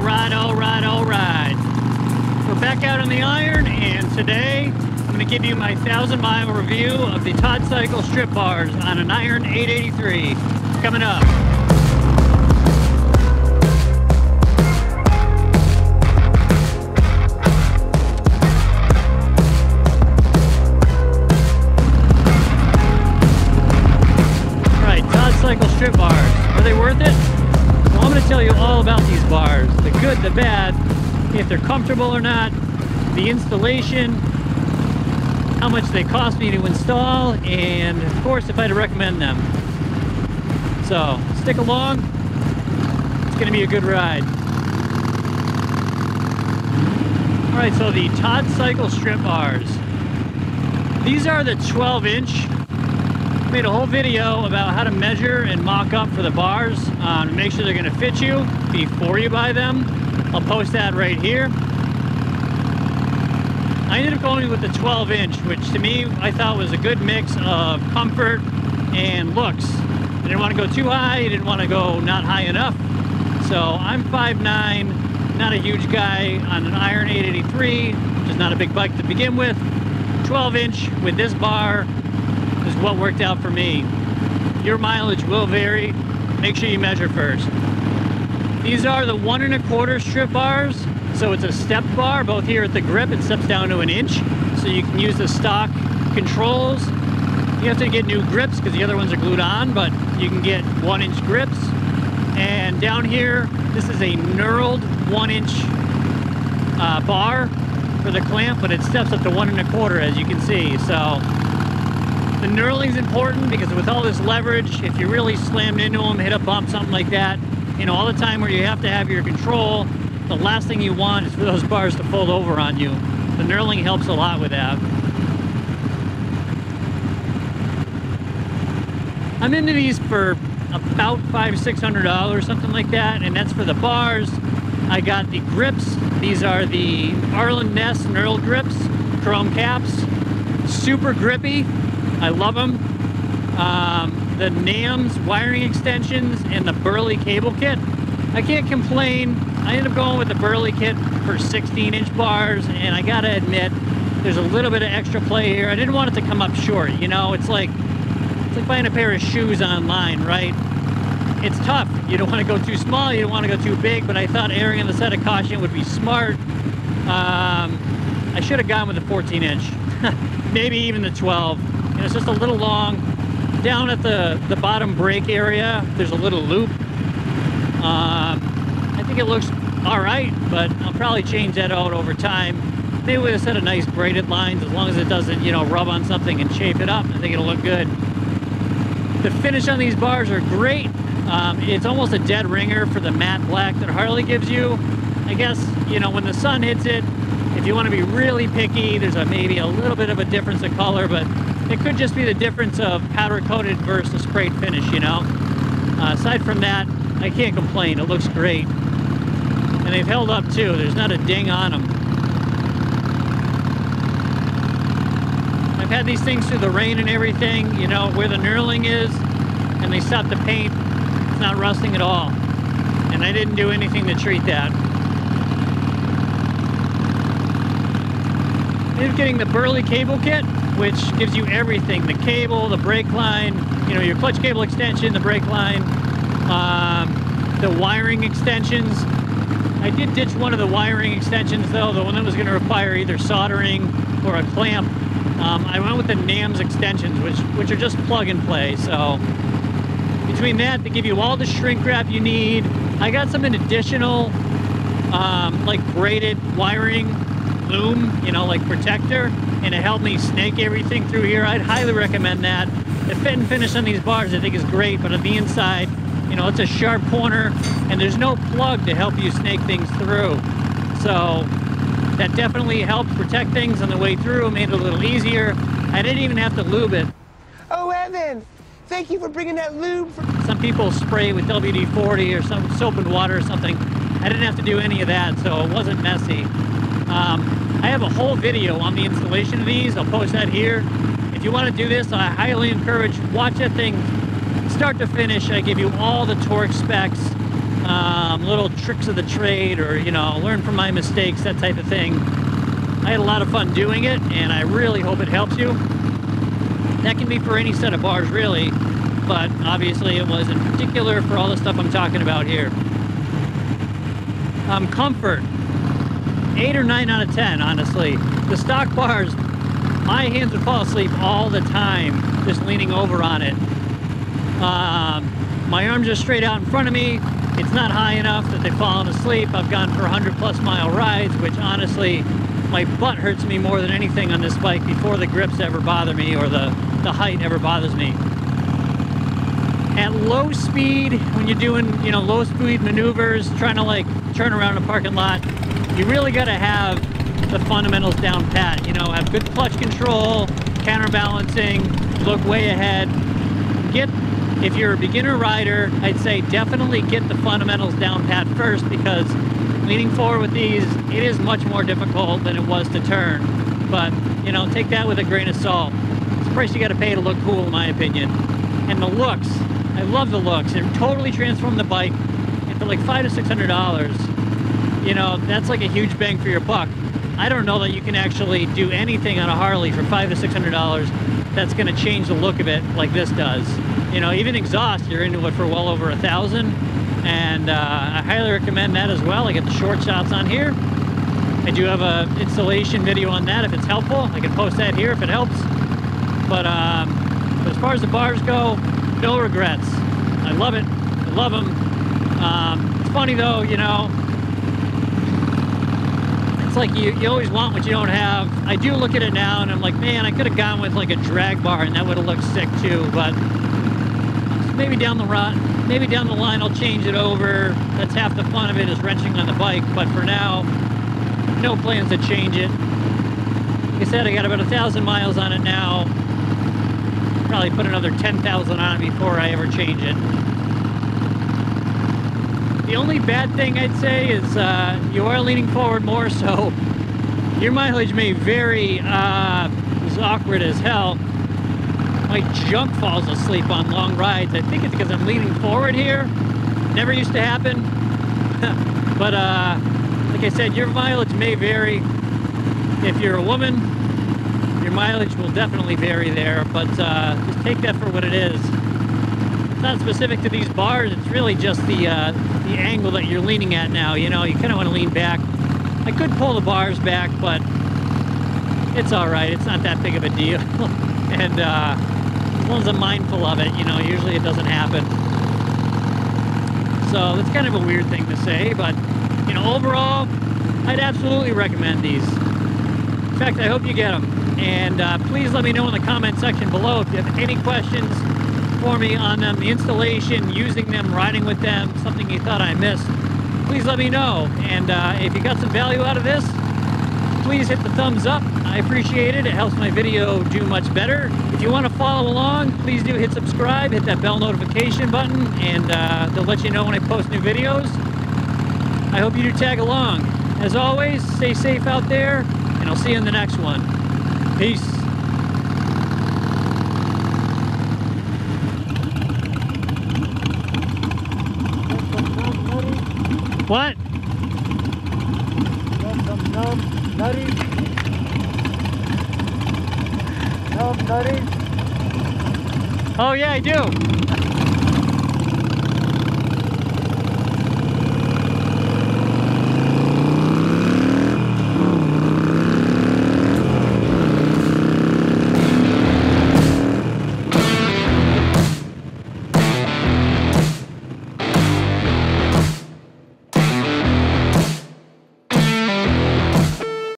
Alright, alright, alright. We're back out on the iron, and today I'm going to give you my 1,000-mile review of the Todd Cycle strip bars on an Iron 883. Coming up. Alright, Todd Cycle strip bars. Are they worth it? Well, I'm going to tell you all about these bars. The good, the bad, if they're comfortable or not, the installation, how much they cost me to install, and of course if I'd recommend them. So stick along, it's going to be a good ride. Alright, so the Todd Cycle strip bars. These are the 12-inch. I made a whole video about how to measure and mock up for the bars to make sure they're going to fit you before you buy them. I'll post that right here. I ended up going with the 12-inch, which to me I thought was a good mix of comfort and looks. I didn't want to go too high, I didn't want to go not high enough. So I'm 5'9", not a huge guy on an Iron 883, which is not a big bike to begin with. 12-inch with this bar is what worked out for me. Your mileage will vary. Make sure you measure first. These are the 1 1/4 strip bars. So it's a stepped bar, both here at the grip, it steps down to 1 inch. So you can use the stock controls. You have to get new grips because the other ones are glued on, but you can get 1-inch grips. And down here, this is a knurled 1-inch bar for the clamp, but it steps up to 1 1/4, as you can see. So the knurling is important because with all this leverage, if you really slammed into them, hit a bump, something like that, you know, all the time where you have to have your control, the last thing you want is for those bars to fold over on you. The knurling helps a lot with that. I'm into these for about $500–600, something like that, and that's for the bars. I got the grips. These are the Arlen Ness knurled grips, chrome caps, super grippy. I love them. The NAMS wiring extensions and the Burley cable kit. I can't complain. I ended up going with the Burley kit for 16-inch bars, and I gotta admit, there's a little bit of extra play here. I didn't want it to come up short, you know? It's like buying a pair of shoes online, right? It's tough. You don't want to go too small, you don't want to go too big, but I thought erring on the side of caution would be smart. I should have gone with the 14-inch, maybe even the 12. And it's just a little long. Down at the bottom brake area, there's a little loop. I think it looks all right, but I'll probably change that out over time. Maybe with a set of nice braided lines, as long as it doesn't, you know, rub on something and chafe it up. I think it'll look good. The finish on these bars are great. It's almost a dead ringer for the matte black that Harley gives you. I guess, you know, when the sun hits it, if you want to be really picky, there's maybe a little bit of a difference of color, but it could just be the difference of powder coated versus sprayed finish, you know. Aside from that, I can't complain. It looks great. And they've held up too. There's not a ding on them. I've had these things through the rain and everything, you know, where the knurling is, and they stop the paint. It's not rusting at all. And I didn't do anything to treat that. Ended up getting the Burley cable kit, which gives you everything. The cable, the brake line, you know, your clutch cable extension, the brake line, the wiring extensions. I did ditch one of the wiring extensions though, the one that was going to require either soldering or a clamp. I went with the NAMS extensions, which are just plug and play. So between that, they give you all the shrink wrap you need. I got some additional like braided wiring loom, you know, like protector, and it helped me snake everything through here. I'd highly recommend that. The fit and finish on these bars I think is great, but on the inside, you know, it's a sharp corner and there's no plug to help you snake things through. So that definitely helped protect things on the way through, made it a little easier. I didn't even have to lube it. Oh, Evan, thank you for bringing that lube. Some people spray with WD-40 or some soap and water or something. I didn't have to do any of that, so it wasn't messy. I have a whole video on the installation of these. I'll post that here. If you want to do this, I highly encourage, watch that thing start to finish. I give you all the torque specs, little tricks of the trade, or, you know, learn from my mistakes, that type of thing. I had a lot of fun doing it, and I really hope it helps you. That can be for any set of bars, really, but obviously it was in particular for all the stuff I'm talking about here. Comfort, 8 or 9 out of 10, honestly. The stock bars, my hands would fall asleep all the time just leaning over on it. My arms are straight out in front of me. It's not high enough that they've fallen asleep. I've gone for 100+ mile rides, which honestly, my butt hurts me more than anything on this bike before the grips ever bother me or the height ever bothers me. At low speed, when you're doing, you know, low speed maneuvers, trying to like turn around a parking lot, you really got to have the fundamentals down pat. You know, have good clutch control, counterbalancing, look way ahead. If you're a beginner rider, I'd say definitely get the fundamentals down pat first, because leaning forward with these, it is much more difficult than it was to turn. But, you know, take that with a grain of salt. It's the price you got to pay to look cool, in my opinion. And the looks, I love the looks. It totally transformed the bike. And for like $500 to $600, you know, that's like a huge bang for your buck. I don't know that you can actually do anything on a Harley for $500 to $600 that's going to change the look of it like this does. You know, even exhaust, you're into it for well over $1,000, and I highly recommend that as well. I get the short shots on here. I do have a installation video on that if it's helpful. I can post that here if it helps. But as far as the bars go, no regrets. I love it. I love them. It's funny though, you know, it's like you always want what you don't have. I do look at it now and I'm like, man, I could have gone with like a drag bar and that would have looked sick too, but maybe down the line I'll change it over. That's half the fun of it, is wrenching on the bike, but for now, no plans to change it. Like I said, I got about 1,000 miles on it now. Probably put another 10,000 on it before I ever change it. The only bad thing I'd say is you are leaning forward more, so your mileage may vary. It's awkward as hell. My junk falls asleep on long rides. I think it's because I'm leaning forward here. Never used to happen. But like I said, your mileage may vary. If you're a woman, your mileage will definitely vary there, but just take that for what it is. It's not specific to these bars, it's really just the angle that you're leaning at now. You know, you kind of want to lean back. I could pull the bars back, but it's all right. It's not that big of a deal. And as long as I'm mindful of it, you know, usually it doesn't happen. So that's kind of a weird thing to say, but, you know, overall, I'd absolutely recommend these. In fact, I hope you get them. And please let me know in the comment section below if you have any questions for me on them, the installation, using them, riding with them, something you thought I missed. Please let me know. And if you got some value out of this, please hit the thumbs up. I appreciate it. It helps my video do much better. If you want to follow along, please do hit subscribe, hit that bell notification button, and they'll let you know when I post new videos. I hope you do tag along. As always, stay safe out there, and I'll see you in the next one. Peace. What? Nutty. Oh yeah, I do.